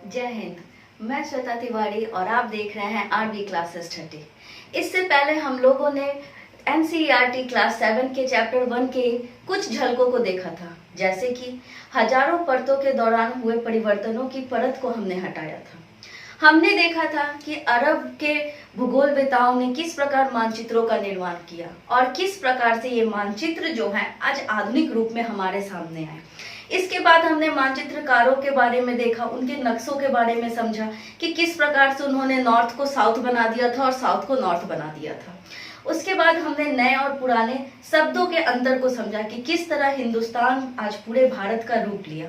जय हिंद। मैं श्वेता तिवारी और आप देख रहे हैं आरबी क्लासेस 30। इससे पहले हम लोगों ने एनसीईआरटी क्लास 7 के चैप्टर 1 के कुछ झलकों को देखा था, जैसे कि हजारों परतों के दौरान हुए परिवर्तनों की परत को हमने हटाया था। हमने देखा था कि अरब के भूगोलवेताओं ने किस प्रकार मानचित्रों का निर्माण किया और किस प्रकार से ये मानचित्र जो हैं आज आधुनिक रूप में हमारे सामने आए। इसके बाद हमने मानचित्रकारों के बारे में देखा, उनके नक्शों के बारे में समझा कि किस प्रकार से उन्होंने नॉर्थ को साउथ बना दिया था और साउथ को नॉर्थ बना दिया था। उसके बाद हमने नए और पुराने शब्दों के अंतर को समझा कि किस तरह हिंदुस्तान आज पूरे भारत का रूप लिया।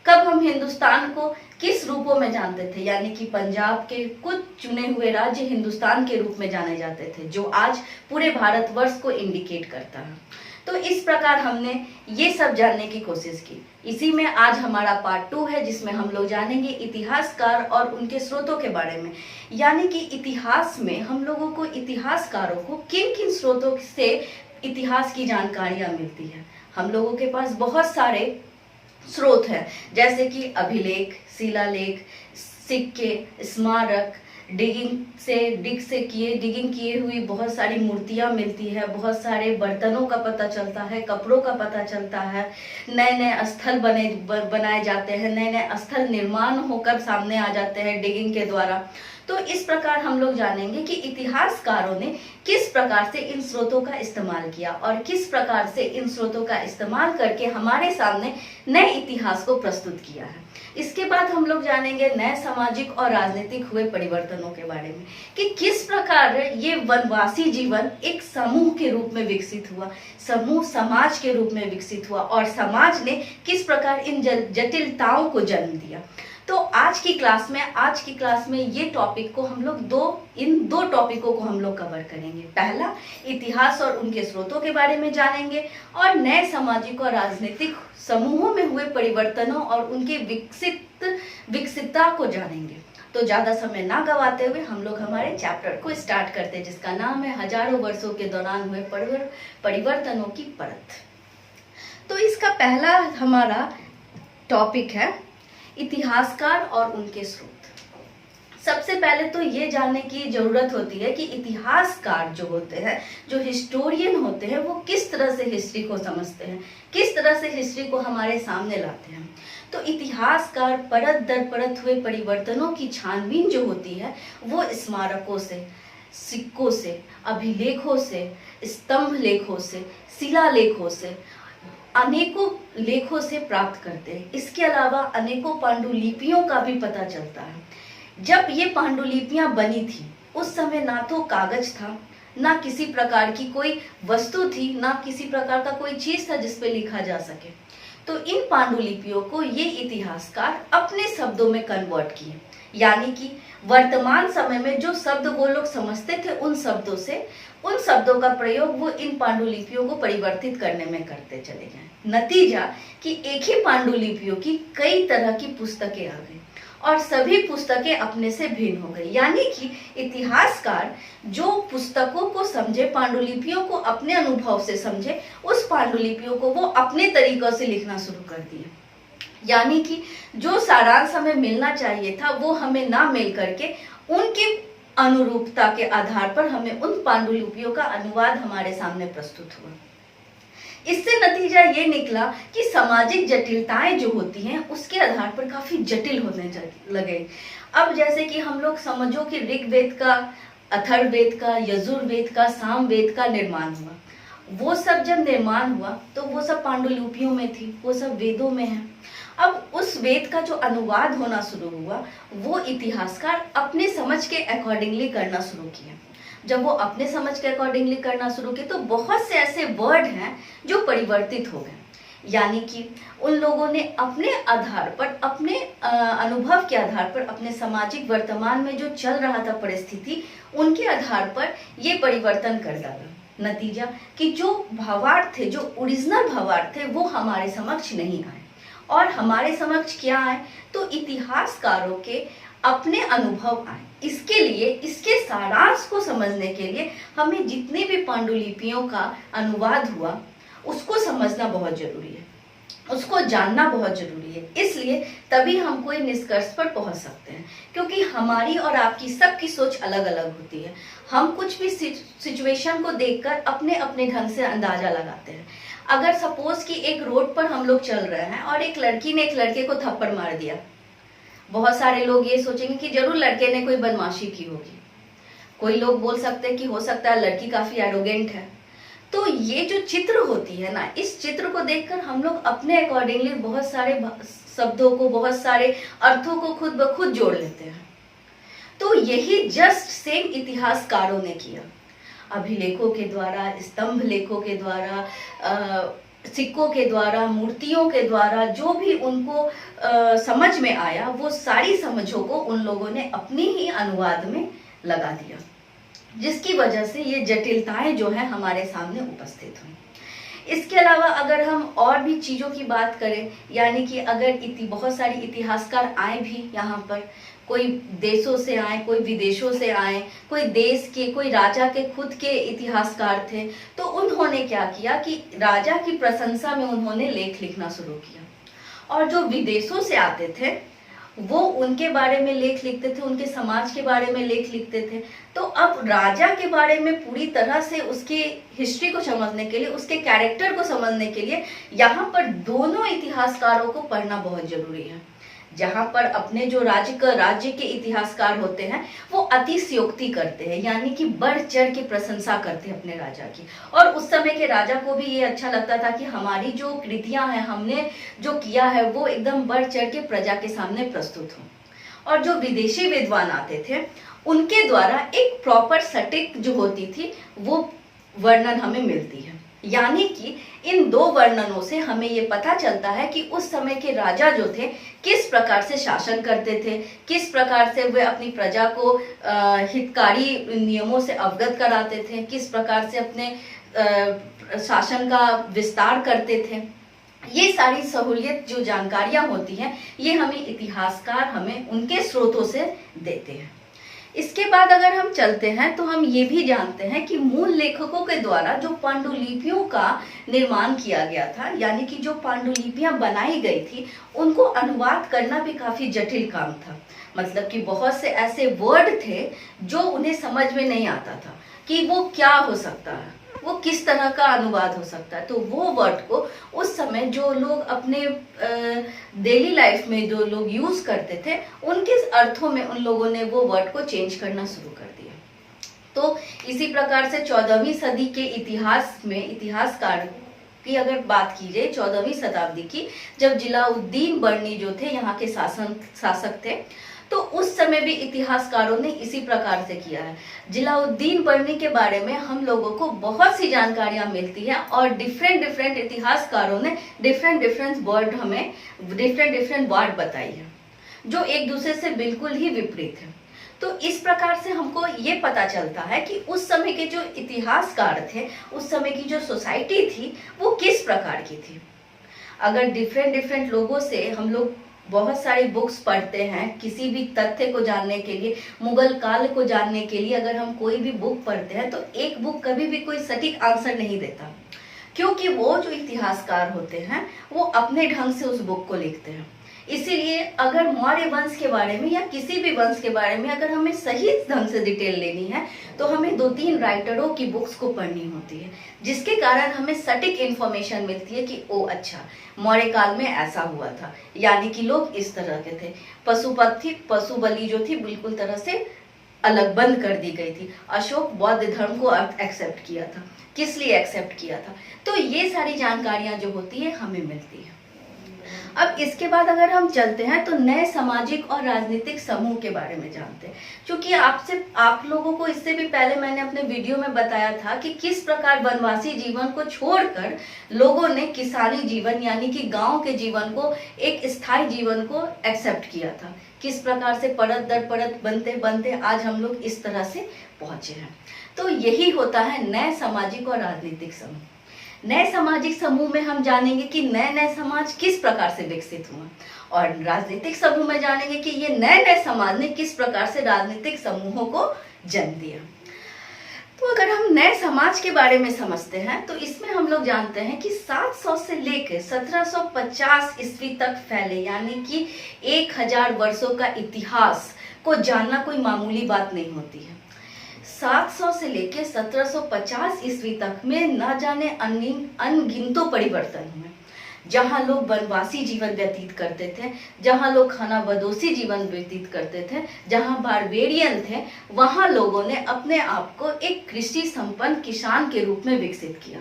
कब हम हिंदुस्तान को किस रूपों में जानते थे, यानी कि पंजाब के कुछ चुने हुए राज्य हिंदुस्तान के रूप में जाने जाते थे, जो आज पूरे भारतवर्ष को इंडिकेट करता है। तो इस प्रकार हमने ये सब जानने की कोशिश की। इसी में आज हमारा पार्ट 2 है, जिसमें हम लोग जानेंगे इतिहासकार और उनके स्रोतों के बारे में। यानी कि इतिहास में हम लोगों को, इतिहासकारों को किन किन स्रोतों से इतिहास की जानकारियां मिलती है। हम लोगों के पास बहुत सारे स्रोत हैं, जैसे कि अभिलेख, शिलालेख, सिक्के, स्मारक, डिगिंग किए हुई बहुत सारी मूर्तियां मिलती है, बहुत सारे बर्तनों का पता चलता है, कपड़ों का पता चलता है, नए नए स्थल बनाए जाते हैं, नए नए स्थल निर्माण होकर सामने आ जाते हैं डिगिंग के द्वारा। तो इस प्रकार हम लोग जानेंगे कि इतिहासकारों ने किस प्रकार से इन स्रोतों का इस्तेमाल किया और किस प्रकार से इन स्रोतों का इस्तेमाल करके हमारे सामने नए इतिहास को प्रस्तुत किया है। इसके बाद हम लोग जानेंगे नए सामाजिक और राजनीतिक हुए परिवर्तनों के बारे में कि किस प्रकार ये वनवासी जीवन एक समूह के रूप में विकसित हुआ, समूह समाज के रूप में विकसित हुआ और समाज ने किस प्रकार इन जटिलताओं को जन्म दिया। तो आज की क्लास में ये टॉपिक को हम लोग इन दो टॉपिकों को हम लोग कवर करेंगे। पहला, इतिहास और उनके स्रोतों के बारे में जानेंगे और नए सामाजिक और राजनीतिक समूहों में हुए परिवर्तनों और उनके विकसितता को जानेंगे। तो ज्यादा समय ना गवाते हुए हम लोग हमारे चैप्टर को स्टार्ट करते हैं, जिसका नाम है हजारों वर्षों के दौरान हुए परिवर्तनों की परत। तो इसका पहला हमारा टॉपिक है इतिहासकार और उनके स्रोत। सबसे पहले तो ये जानने की जरूरत होती है कि इतिहासकार जो होते हैं, जो हिस्टोरियन होते हैं, वो किस तरह से हिस्ट्री को समझते हैं, किस तरह से हिस्ट्री को हमारे सामने लाते हैं। तो इतिहासकार परत दर परत हुए परिवर्तनों की छानबीन जो होती है वो स्मारकों से, सिक्कों से, अभिलेखों से, स्तंभ लेखों से, शिलालेखों से, अनेकों लेखों से प्राप्त करते हैं। इसके अलावा अनेकों पांडुलिपियों का भी पता चलता है। जब ये पांडुलिपियां बनी थी उस समय ना तो कागज था, ना किसी प्रकार की कोई वस्तु थी, ना किसी प्रकार का कोई चीज था जिस पे लिखा जा सके। तो इन पांडुलिपियों को ये इतिहासकार अपने शब्दों में कन्वर्ट किए, यानी कि वर्तमान समय में जो शब्द वो लोग समझते थे उन शब्दों का प्रयोग वो इन पांडुलिपियों को परिवर्तित करने में करते चले गए। नतीजा कि एक ही पांडुलिपियों की कई तरह की पुस्तकें आ गई और सभी पुस्तकें अपने से भिन्न हो गई। यानी कि इतिहासकार जो पुस्तकों को समझे, पांडुलिपियों को अपने अनुभव से समझे, उस पांडुलिपियों को वो अपने तरीकों से लिखना शुरू कर दिए। यानी कि जो सारांश हमें मिलना चाहिए था वो हमें ना मिल करके उनकी अनुरूपता के आधार पर हमें उन पांडुलिपियों का अनुवाद हमारे सामने प्रस्तुत हुआ। इससे नतीजा ये निकला कि सामाजिक जटिलताएं जो होती हैं उसके आधार पर काफी जटिल होने लगे। अब जैसे कि हम लोग समझो कि ऋग्वेद का, अथर्ववेद का, यजुर्वेद का, सामवेद का निर्माण हुआ। वो सब जब निर्माण हुआ तो वो सब पांडुलिपियों में थी, वो सब वेदों में है। अब उस वेद का जो अनुवाद होना शुरू हुआ वो इतिहासकार अपने समझ के अकॉर्डिंगली करना शुरू किया। जब वो अपने समझ के अकॉर्डिंगली करना शुरू किए तो बहुत से ऐसे वर्ड हैं जो परिवर्तित हो गए। यानी कि उन लोगों ने अपने आधार पर, अपने अनुभव के आधार पर, अपने सामाजिक वर्तमान में जो चल रहा था परिस्थिति, उनके आधार पर ये परिवर्तन कर डाला। नतीजा कि जो भावार्थ थे, जो ओरिजिनल भावार्थ थे, वो हमारे समक्ष नहीं आए। और हमारे समक्ष क्या आए? तो इतिहासकारों के अपने अनुभव आए। इसके लिए, इसके सारांश को समझने के लिए हमें जितने भी पांडुलिपियों का अनुवाद हुआ उसको समझना बहुत जरूरी है। उसको जानना बहुत जरूरी है। इसलिए तभी हम कोई निष्कर्ष पर पहुंच सकते हैं, क्योंकि हमारी और आपकी सबकी सोच अलग अलग होती है। हम कुछ भी सिचुएशन को देखकर अपने अपने ढंग से अंदाजा लगाते हैं। अगर सपोज कि एक रोड पर हम लोग चल रहे हैं और एक लड़की ने एक लड़के को थप्पड़ मार दिया, बहुत सारे लोग ये सोचेंगे कि जरूर लड़के ने कोई बदमाशी की होगी। कोई लोग बोल सकते हैं कि हो सकता है लड़की काफी एरोगेंट है। तो ये जो चित्र होती है ना, इस चित्र को देखकर हम लोग अपने अकॉर्डिंगली बहुत सारे शब्दों को, बहुत सारे अर्थों को खुद ब खुद जोड़ लेते हैं। तो यही जस्ट सेम इतिहासकारों ने किया। अभिलेखों के द्वारा, स्तंभ लेखों के द्वारा, सिक्कों के द्वारा, मूर्तियों के द्वारा जो भी उनको समझ में आया, वो सारी समझों को उन लोगों ने अपनी ही अनुवाद में लगा दिया, जिसकी वजह से ये जटिलताएं जो है हमारे सामने उपस्थित हुई। इसके अलावा अगर हम और भी चीज़ों की बात करें, यानी कि अगर बहुत सारी इतिहासकार आए भी यहाँ पर, कोई देशों से आए, कोई विदेशों से आए, कोई देश के, कोई राजा के खुद के इतिहासकार थे, तो उन्होंने क्या किया कि राजा की प्रशंसा में उन्होंने लेख लिखना शुरू किया। और जो विदेशों से आते थे वो उनके बारे में लेख लिखते थे, उनके समाज के बारे में लेख लिखते थे। तो अब राजा के बारे में पूरी तरह से उसकी हिस्ट्री को समझने के लिए, उसके कैरेक्टर को समझने के लिए यहाँ पर दोनों इतिहासकारों को पढ़ना बहुत जरूरी है। जहाँ पर अपने जो राज्य के इतिहासकार होते हैं वो अतिशयोक्ति करते हैं, यानी कि बढ़ चढ़ के प्रशंसा करते हैं अपने राजा की। और उस समय के राजा को भी ये अच्छा लगता था कि हमारी जो कृतियां हैं, हमने जो किया है, वो एकदम बढ़ चढ़ के प्रजा के सामने प्रस्तुत हो। और जो विदेशी विद्वान आते थे उनके द्वारा एक प्रॉपर सटीक जो होती थी वो वर्णन हमें मिलती है। यानी कि इन दो वर्णनों से हमें ये पता चलता है कि उस समय के राजा जो थे किस प्रकार से शासन करते थे, किस प्रकार से वे अपनी प्रजा को हितकारी नियमों से अवगत कराते थे, किस प्रकार से अपने शासन का विस्तार करते थे। ये सारी सहूलियत जो जानकारियां होती हैं ये हमें इतिहासकार हमें उनके स्रोतों से देते हैं। इसके बाद अगर हम चलते हैं तो हम ये भी जानते हैं कि मूल लेखकों के द्वारा जो पांडुलिपियों का निर्माण किया गया था, यानी कि जो पांडुलिपियां बनाई गई थी, उनको अनुवाद करना भी काफी जटिल काम था। मतलब कि बहुत से ऐसे वर्ड थे जो उन्हें समझ में नहीं आता था कि वो क्या हो सकता है, वो किस तरह का अनुवाद हो सकता है। तो वो वर्ड को उस समय जो लोग अपने डेली लाइफ में जो लोग यूज करते थे, उनके अर्थों में उन लोगों ने वो वर्ड को चेंज करना शुरू कर दिया। तो इसी प्रकार से 14वीं सदी के इतिहास में इतिहासकार की अगर बात की जाए, 14वीं शताब्दी की, जब जिलाउद्दीन बर्नी जो थे यहाँ के शासक थे, तो उस समय भी इतिहासकारों ने इसी प्रकार से किया है। जिलाउद्दीन बर्नी के बारे में हम लोगों को बहुत सी जानकारियां मिलती हैं और डिफरेंट इतिहासकारों ने डिफरेंट वर्ड हमें डिफरेंट वर्ड बताई है जो एक दूसरे से बिल्कुल ही विपरीत है। तो इस प्रकार से हमको ये पता चलता है कि उस समय के जो इतिहासकार थे, उस समय की जो सोसाइटी थी वो किस प्रकार की थी। अगर डिफरेंट लोगों से हम लोग बहुत सारी बुक्स पढ़ते हैं, किसी भी तथ्य को जानने के लिए, मुगल काल को जानने के लिए अगर हम कोई भी बुक पढ़ते हैं तो एक बुक कभी भी कोई सटीक आंसर नहीं देता, क्योंकि वो जो इतिहासकार होते हैं वो अपने ढंग से उस बुक को लिखते हैं। इसीलिए अगर मौर्य वंश के बारे में या किसी भी वंश के बारे में अगर हमें सही ढंग से डिटेल लेनी है तो हमें 2-3 राइटरों की बुक्स को पढ़नी होती है, जिसके कारण हमें सटीक इंफॉर्मेशन मिलती है कि ओ अच्छा, मौर्य काल में ऐसा हुआ था, यानी कि लोग इस तरह के थे। पशु बलि जो थी बिल्कुल तरह से अलग बंद कर दी गई थी। अशोक बौद्ध धर्म को एक्सेप्ट किया था, किस लिए एक्सेप्ट किया था। तो ये सारी जानकारियां जो होती है हमें मिलती है। अब इसके बाद अगर हम चलते हैं तो नए सामाजिक और राजनीतिक समूह के बारे में जानते हैं, क्योंकि आप लोगों को इससे भी पहले मैंने अपने वीडियो में बताया था कि किस प्रकार वनवासी जीवन को छोड़कर लोगों ने किसानी जीवन यानी कि गांव के जीवन को, एक स्थायी जीवन को एक्सेप्ट किया था। किस प्रकार से परत दर परत बनते बनते आज हम लोग इस तरह से पहुंचे हैं। तो यही होता है नए सामाजिक और राजनीतिक समूह। नए सामाजिक समूह में हम जानेंगे कि नए समाज किस प्रकार से विकसित हुआ, और राजनीतिक समूह में जानेंगे कि ये नए समाज ने किस प्रकार से राजनीतिक समूहों को जन्म दिया। तो अगर हम नए समाज के बारे में समझते हैं तो इसमें हम लोग जानते हैं कि 700 से लेकर 1750 ईस्वी तक फैले, यानी कि 1000 वर्षों का इतिहास को जानना कोई मामूली बात नहीं होती है। 700 से लेकर 1750 ईस्वी तक में न जाने अनगिनतों परिवर्तन हुए। जहाँ लोग वनवासी जीवन व्यतीत करते थे, जहाँ लोग खानाबदोशी जीवन व्यतीत करते थे, जहाँ बारबेरियन थे, वहाँ लोगों ने अपने आप को एक कृषि संपन्न किसान के रूप में विकसित किया।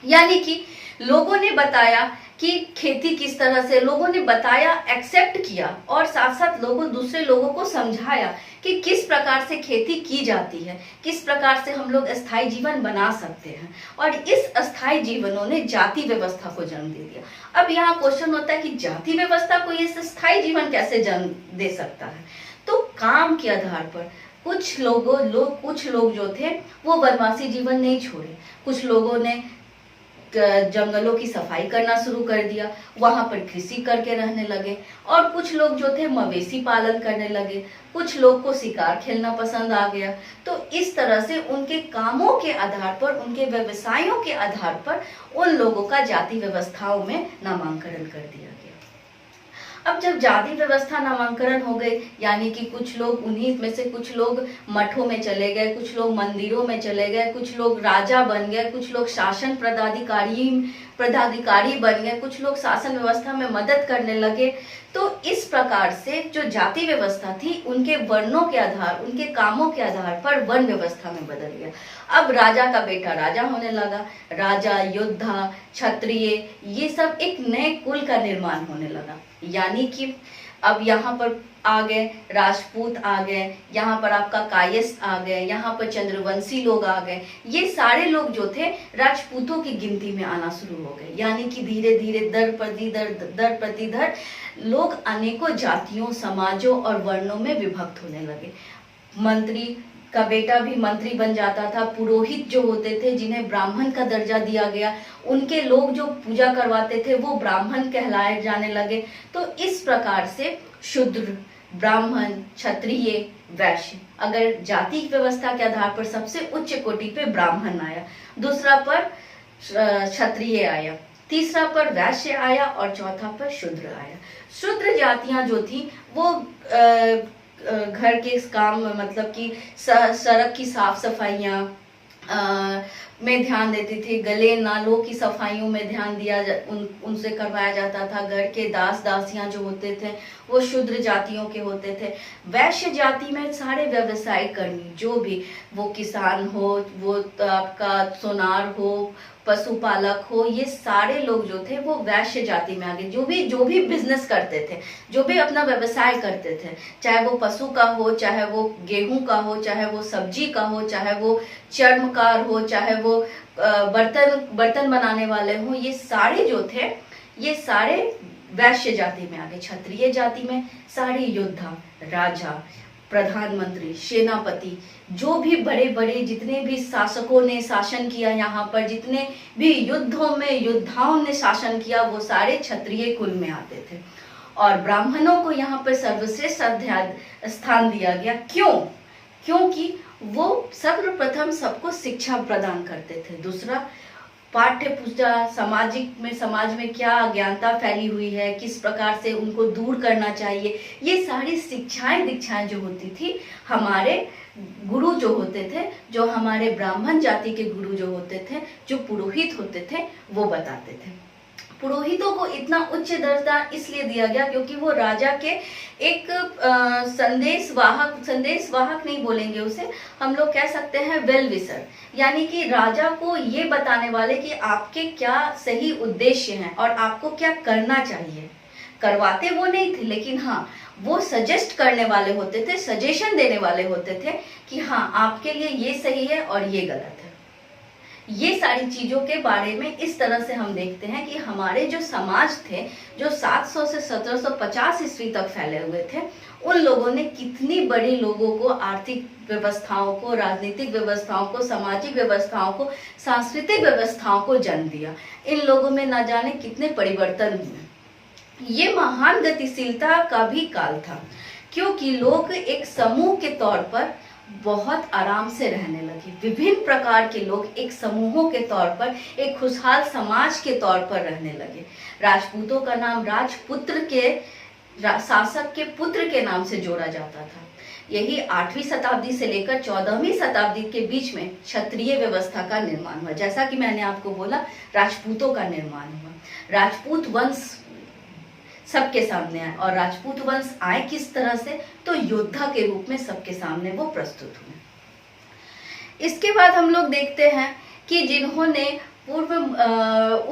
यानी कि लोगों ने बताया कि खेती किस तरह से, लोगों ने बताया, एक्सेप्ट किया, और साथ साथ लोगों दूसरे लोगों को समझाया कि किस प्रकार से खेती की जाती है, किस प्रकार से हम लोग स्थायी जीवन बना सकते हैं। और इस स्थायी जीवनों ने जाति व्यवस्था को जन्म दे दिया। अब यहाँ क्वेश्चन होता है कि जाति व्यवस्था को ये स्थायी जीवन कैसे जन्म दे सकता है? तो काम के आधार पर कुछ लोग जो थे वो वनवासी जीवन नहीं छोड़े। कुछ लोगों ने जंगलों की सफाई करना शुरू कर दिया, वहां पर कृषि करके रहने लगे। और कुछ लोग जो थे मवेशी पालन करने लगे, कुछ लोग को शिकार खेलना पसंद आ गया। तो इस तरह से उनके कामों के आधार पर, उनके व्यवसायों के आधार पर उन लोगों का जाति व्यवस्थाओं में नामांकन कर दिया गया। अब जब जाति व्यवस्था नामांकन हो गई, यानी कि कुछ लोग, उन्हीं में से कुछ लोग मठों में चले गए, कुछ लोग मंदिरों में चले गए, कुछ लोग राजा बन गए, कुछ लोग शासन पदाधिकारी बन गए, कुछ लोग शासन व्यवस्था में मदद करने लगे। तो इस प्रकार से जो जाति व्यवस्था थी उनके वर्णों के आधार, उनके कामों के आधार पर वर्ण व्यवस्था में बदल गया। अब राजा का बेटा राजा होने लगा, राजा, योद्धा, क्षत्रिय, ये सब एक नए कुल का निर्माण होने लगा। यानी कि अब यहाँ पर आ गए राजपूत, आ गए यहाँ पर आपका कायस्थ आ गए, यहाँ पर चंद्रवंशी लोग आ गए। ये सारे लोग जो थे राजपूतों की गिनती में आना शुरू हो गए। यानी कि धीरे धीरे दर प्रति दर लोग अनेकों जातियों, समाजों और वर्णों में विभक्त होने लगे। मंत्री का बेटा भी मंत्री बन जाता था। पुरोहित जो होते थे, जिन्हें ब्राह्मण का दर्जा दिया गया, उनके लोग जो पूजा करवाते थे वो ब्राह्मण कहलाए जाने लगे। तो इस प्रकार से शूद्र, ब्राह्मण, क्षत्रिय, वैश्य, अगर जाति व्यवस्था के आधार पर सबसे उच्च कोटि पे ब्राह्मण आया, दूसरा पर क्षत्रिय आया, तीसरा पर वैश्य आया और चौथा पर शूद्र आया। शूद्र जातियां जो थी वो घर के इस काम, मतलब कि सड़क की साफ सफाइयाँ में ध्यान देती थी, गले नालों की सफाइयों में ध्यान उनसे करवाया जाता था। घर के दास दासियां जो होते थे वो शूद्र जातियों के होते थे। वैश्य जाति में सारे व्यवसायिक कर्मी, जो भी, वो किसान हो, वो आपका सोनार हो, पशुपालक हो, ये सारे लोग जो थे वो वैश्य जाति में आ गए। जो भी बिजनेस करते थे, जो भी अपना व्यवसाय करते थे, चाहे वो पशु का हो, चाहे वो गेहूं का हो, चाहे वो सब्जी का हो, चाहे वो चर्मकार हो, चाहे वो बर्तन बनाने वाले हो, ये सारे जो थे ये सारे वैश्य जाति में आ गए। क्षत्रिय जाति में सारे योद्धा, राजा, प्रधानमंत्री, सेनापति, जो भी बड़े बड़े जितने भी शासकों ने शासन किया, यहाँ पर जितने भी युद्धों में योद्धाओं ने शासन किया, वो सारे क्षत्रिय कुल में आते थे। और ब्राह्मणों को यहाँ पर सर्वश्रेष्ठ स्थान दिया गया। क्यों? क्योंकि वो सर्वप्रथम सबको शिक्षा प्रदान करते थे। दूसरा, पाठ्य पुस्तक, समाज में क्या अज्ञानता फैली हुई है, किस प्रकार से उनको दूर करना चाहिए, ये सारी शिक्षाएं दीक्षाएं जो होती थी, हमारे गुरु जो होते थे, जो हमारे ब्राह्मण जाति के गुरु जो होते थे, जो पुरोहित होते थे, वो बताते थे। पुरोहितों को इतना उच्च दर्जा इसलिए दिया गया क्योंकि वो राजा के एक संदेशवाहक नहीं बोलेंगे उसे, हम लोग कह सकते हैं वेल विशर, यानी कि राजा को ये बताने वाले कि आपके क्या सही उद्देश्य हैं और आपको क्या करना चाहिए। करवाते वो नहीं थे, लेकिन हाँ वो सजेस्ट करने वाले होते थे, सजेशन देने वाले होते थे कि हाँ आपके लिए ये सही है और ये गलत है। ये सारी चीजों के बारे में इस तरह से हम देखते हैं कि हमारे जो समाज थे, जो 700 से 1750 ईस्वी तक फैले हुए थे, उन लोगों ने कितनी बड़ी लोगों को आर्थिक व्यवस्थाओं को, राजनीतिक व्यवस्थाओं को, सामाजिक व्यवस्थाओं को, सांस्कृतिक व्यवस्थाओं को जन्म दिया। इन लोगों में न जाने कितने परिवर्तन हुए। ये महान गतिशीलता का भी काल था, क्योंकि लोग एक समूह के तौर पर बहुत आराम से रहने लगे। विभिन्न प्रकार के लोग एक समूहों के तौर पर, एक खुशहाल समाज के तौर पर रहने लगे। राजपूतों का नाम राजपुत्र के शासक के पुत्र के नाम से जोड़ा जाता था। यही 8वीं शताब्दी से लेकर 14वीं शताब्दी के बीच में क्षत्रिय व्यवस्था का निर्माण हुआ। जैसा कि मैंने आपको बोला, राजपूतों का निर्माण हुआ। राजपूत वंश सबके सामने आए, और राजपूत वंश आए किस तरह से, तो योद्धा के रूप में सबके सामने वो प्रस्तुत हुए। इसके बाद हम लोग देखते हैं कि जिन्होंने पूर्व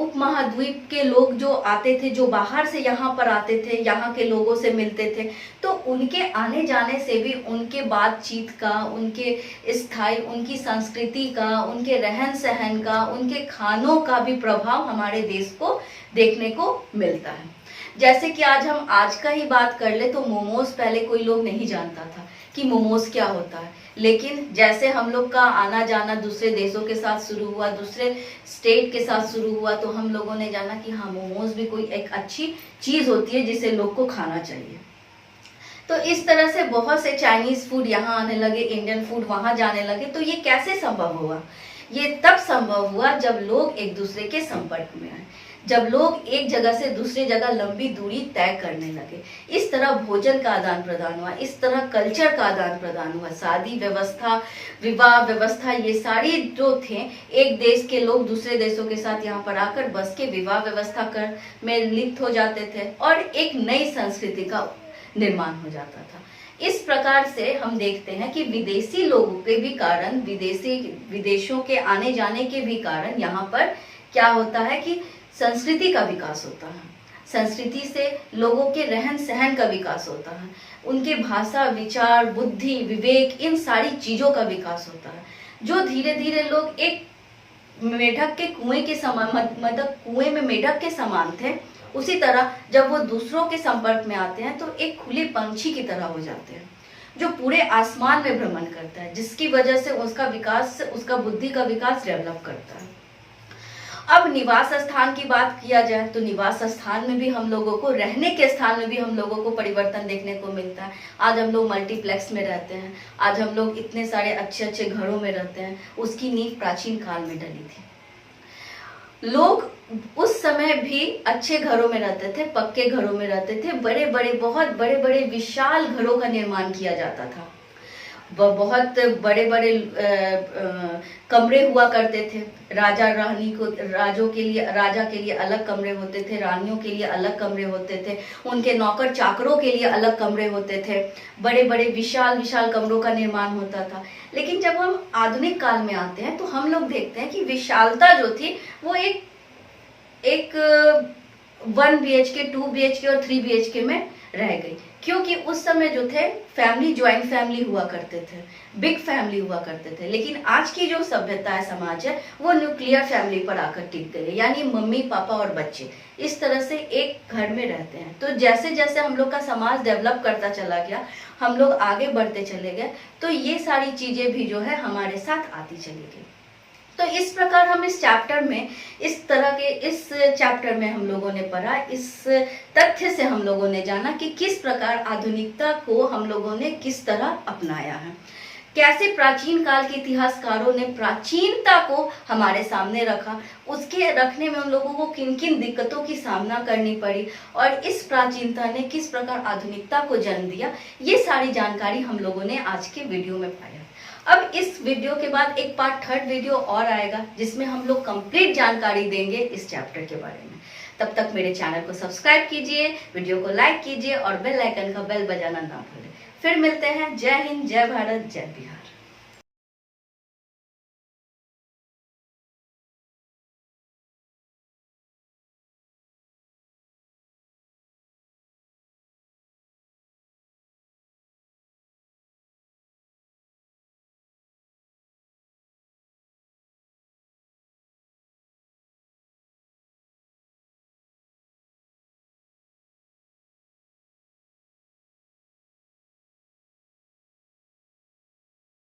उपमहाद्वीप के लोग जो आते थे, जो बाहर से यहाँ पर आते थे, यहाँ के लोगों से मिलते थे, तो उनके आने जाने से भी उनके बातचीत का, उनके स्थायी, उनकी संस्कृति का, उनके रहन सहन का, उनके खानों का भी प्रभाव हमारे देश को देखने को मिलता है। जैसे कि आज का ही बात कर ले तो मोमोज पहले कोई लोग नहीं जानता था कि मोमोज क्या होता है, लेकिन जैसे हम लोग का आना जाना दूसरे देशों के साथ शुरू हुआ, दूसरे स्टेट के साथ शुरू हुआ, तो हम लोगों ने जाना कि हाँ, मोमोज भी कोई एक अच्छी चीज होती है जिसे लोग को खाना चाहिए। तो इस तरह से बहुत से चाइनीज फूड यहाँ आने लगे, इंडियन फूड वहाँ जाने लगे। तो ये कैसे संभव हुआ? ये तब संभव हुआ जब लोग एक दूसरे के संपर्क में आए, जब लोग एक जगह से दूसरी जगह लंबी दूरी तय करने लगे। इस तरह भोजन का आदान प्रदान हुआ, इस तरह कल्चर का आदान प्रदान हुआ। शादी व्यवस्था, विवाह व्यवस्था, ये सारी जो थे, एक देश के लोग दूसरे देशों के साथ यहाँ पर आकर बस के विवाह व्यवस्था कर में लिप्त हो जाते थे, और एक नई संस्कृति का निर्माण हो जाता था। इस प्रकार से हम देखते हैं कि विदेशी लोगों के भी कारण, विदेशों के आने जाने के भी कारण यहाँ पर क्या होता है कि संस्कृति का विकास होता है। संस्कृति से लोगों के रहन सहन का विकास होता है, उनके भाषा, विचार, बुद्धि, विवेक, इन सारी चीजों का विकास होता है, जो धीरे धीरे लोग एक मेढक के कुएं के समान, मतलब कुएं में मेढक के समान थे, उसी तरह जब वो दूसरों के संपर्क में आते हैं तो एक खुले पंछी की तरह हो जाते हैं, जो पूरे आसमान में भ्रमण करता है, जिसकी वजह से उसका विकास, उसका बुद्धि का विकास डेवलप करता है। अब निवास स्थान की बात किया जाए तो निवास स्थान में भी हम लोगों को, रहने के स्थान में भी हम लोगों को परिवर्तन देखने को मिलता है। आज हम लोग मल्टीप्लेक्स में रहते हैं, आज हम लोग इतने सारे अच्छे अच्छे घरों में रहते हैं। उसकी नींव प्राचीन काल में डली थी। लोग उस समय भी अच्छे घरों में रहते थे, पक्के घरों में रहते थे, बड़े बड़े, बहुत बड़े बड़े विशाल घरों का निर्माण किया जाता था। बहुत बड़े बड़े कमरे हुआ करते थे। राजा रानी को, राजों के लिए, राजा के लिए अलग कमरे होते थे, रानियों के लिए अलग कमरे होते थे, उनके नौकर चाकरों के लिए अलग कमरे होते थे। बड़े बड़े विशाल विशाल कमरों का निर्माण होता था। लेकिन जब हम आधुनिक काल में आते हैं तो हम लोग देखते हैं कि विशालता जो थी वो एक 1 BHK, 2 BHK और 3 BHK में रह गई, क्योंकि उस समय जो थे फैमिली, ज्वाइंट फैमिली हुआ करते थे, बिग फैमिली हुआ करते थे। लेकिन आज की जो सभ्यता है, समाज है, वो न्यूक्लियर फैमिली पर आकर टिक गई, यानी मम्मी पापा और बच्चे इस तरह से एक घर में रहते हैं। तो जैसे जैसे हम लोग का समाज डेवलप करता चला गया, हम लोग आगे बढ़ते चले गए, तो ये सारी चीजें भी जो है हमारे साथ आती चली गई। तो इस प्रकार हम इस चैप्टर में, इस चैप्टर में हम लोगों ने पढ़ा, इस तथ्य से हम लोगों ने जाना कि किस प्रकार आधुनिकता को हम लोगों ने किस तरह अपनाया है, कैसे प्राचीन काल के इतिहासकारों ने प्राचीनता को हमारे सामने रखा, उसके रखने में हम लोगों को किन किन दिक्कतों की सामना करनी पड़ी, और इस प्राचीनता ने किस प्रकार आधुनिकता को जन्म दिया। ये सारी जानकारी हम लोगों ने आज के वीडियो में पाया। अब इस वीडियो के बाद एक पार्ट 3rd वीडियो और आएगा, जिसमें हम लोग कंप्लीट जानकारी देंगे इस चैप्टर के बारे में। तब तक मेरे चैनल को सब्सक्राइब कीजिए, वीडियो को लाइक कीजिए और बेल आइकन का बेल बजाना ना भूलें। फिर मिलते हैं। जय हिंद, जय भारत, जय बिहार।